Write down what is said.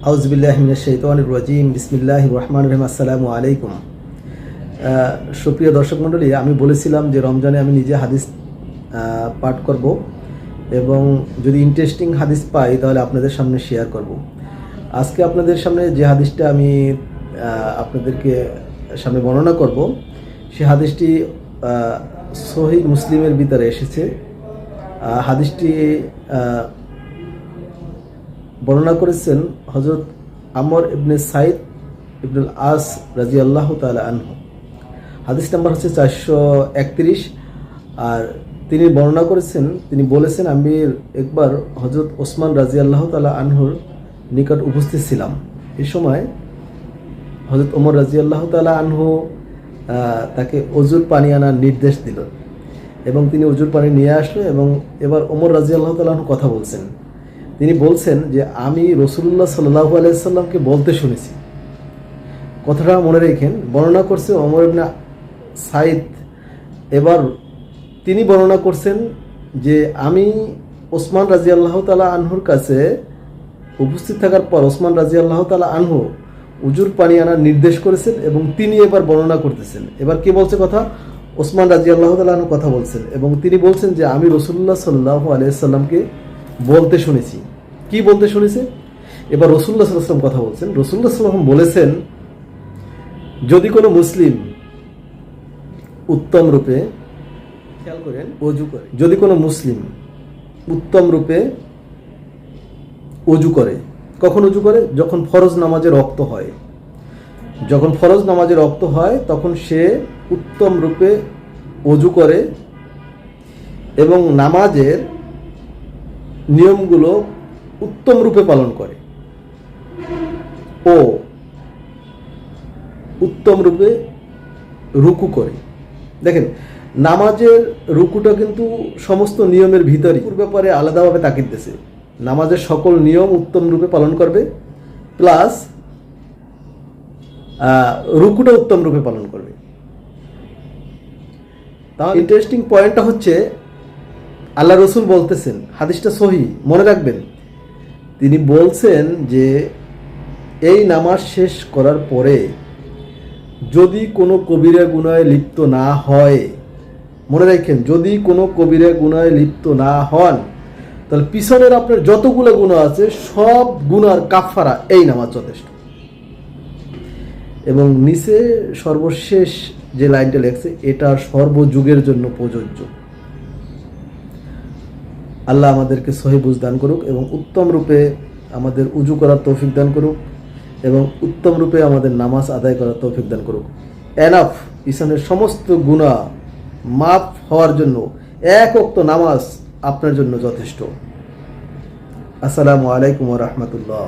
আউযুবিল্লাহি মিনাশ শাইতানির রাজিম বিসমিল্লাহির রহমানির রহিম। আসসালামু আলাইকুম। সুপ্রিয় দর্শক মণ্ডলী, আমি বলেছিলাম যে রমজানে আমি নিজে হাদিস পাঠ করব এবং যদি ইন্টারেস্টিং হাদিস পাই তাহলে আপনাদের সামনে শেয়ার করব। আজকে আপনাদের সামনে যে হাদিসটা আমি আপনাদেরকে সামনে বর্ণনা করব, সে হাদিসটি সহিহ মুসলিমের ভিতরে এসেছে। হাদিসটি বর্ণনা করেছেন হযরত আমর ইবনে সাইদ ইবনুল আস রাদিয়াল্লাহু তাআলা আনহু। হাদিস নাম্বার হচ্ছে 431। আর তিনি বর্ণনা করেছেন, তিনি বলেছেন, আমি একবার হযরত ওসমান রাদিয়াল্লাহু তাআলা আনহুর নিকট উপস্থিত ছিলাম। এই সময় হযরত ওমর রাদিয়াল্লাহু তাআলা আনহু তাকে অজুর পানি আনার নির্দেশ দিল এবং তিনি অজুর পানি নিয়ে আসলো এবং এবার ওমর রাদিয়াল্লাহু তাআলা আনহু কথা বলছেন। তিনি বলছেন যে আমি রাসূলুল্লাহ সাল্লাল্লাহু আলাইহি সাল্লামকে বলতে শুনেছি। কথাটা মনে রেখেন, বর্ণনা করছে ওমর ইবনে সাইদ। এবার তিনি বর্ণনা করছেন যে আমি ওসমান রাদিয়াল্লাহু তাআলা আনহুর কাছে উপস্থিত থাকার পর ওসমান রাদিয়াল্লাহু তাআলা আনহু উজুর পানি আনার নির্দেশ করেছেন এবং তিনি এবার বর্ণনা করতেছেন। এবার কে বলছে কথা? ওসমান রাদিয়াল্লাহু তাআলা আনহু কথা বলছেন এবং তিনি বলছেন যে আমি রাসূলুল্লাহ সাল্লাল্লাহু আলাইহি সাল্লামকে বলতে শুনেছি। কি বলতে শুনেছে? এবার রাসূলুল্লাহ সাল্লাল্লাহু আলাইহি ওয়াসাল্লাম কথা বলছেন। রাসূলুল্লাহ সাল্লাল্লাহু আলাইহি ওয়াসাল্লাম বলেছেন, যদি কোনো মুসলিম উত্তম রূপে, খেয়াল করেন, ওযু করে, যদি কোনো মুসলিম উত্তম রূপে ওযু করে, কখন ওযু করে? যখন ফরজ নামাজে রক্ত হয়। যখন ফরজ নামাজে রক্ত হয় তখন সে উত্তম রূপে ওযু করে এবং নামাজের নিয়মগুলো উত্তম রূপে পালন করে ও উত্তম রূপে রুকু করে। দেখেন, নামাজের রুকুটা কিন্তু সমস্ত নিয়মের ভিতরই, ব্যাপারে আলাদাভাবে তাকিদ দিয়েছে। নামাজের সকল নিয়ম উত্তম রূপে পালন করবে, প্লাস রুকুটা উত্তম রূপে পালন করবে। তাহলে ইন্টারেস্টিং পয়েন্টটা হচ্ছে, আল্লাহ রসুল বলতেছেন, হাদিসটা সহিহ, মনে রাখবেন, তিনি বলছেন যে এই নামাজ শেষ করার পরে যদি কোনো কবিরা গুনাহে লিপ্ত না হয়, মনে রাখেন, যদি কোনো কবিরা গুনাহে লিপ্ত না হন, তাহলে পিছনের আপনার যতগুলো গুনাহ আছে সব গুনার কাফারা এই নামাজ যথেষ্ট। এবং নিচে সর্বশেষ যে লাইনটা লেখছে, এটা সর্বযুগের জন্য প্রযোজ্য। আল্লাহ আমাদেরকে সহিহ বুঝ দান করুক এবং উত্তম রূপে আমাদের উজু করার তৌফিক দান করুক এবং উত্তম রূপে আমাদের নামাজ আদায় করার তৌফিক দান করুক। এনাফ, পিছনের সমস্ত গুনাহ মাফ হওয়ার জন্য এক ওয়াক্ত নামাজ আপনার জন্য যথেষ্ট। আসসালামু আলাইকুম ওয়া রাহমাতুল্লাহ।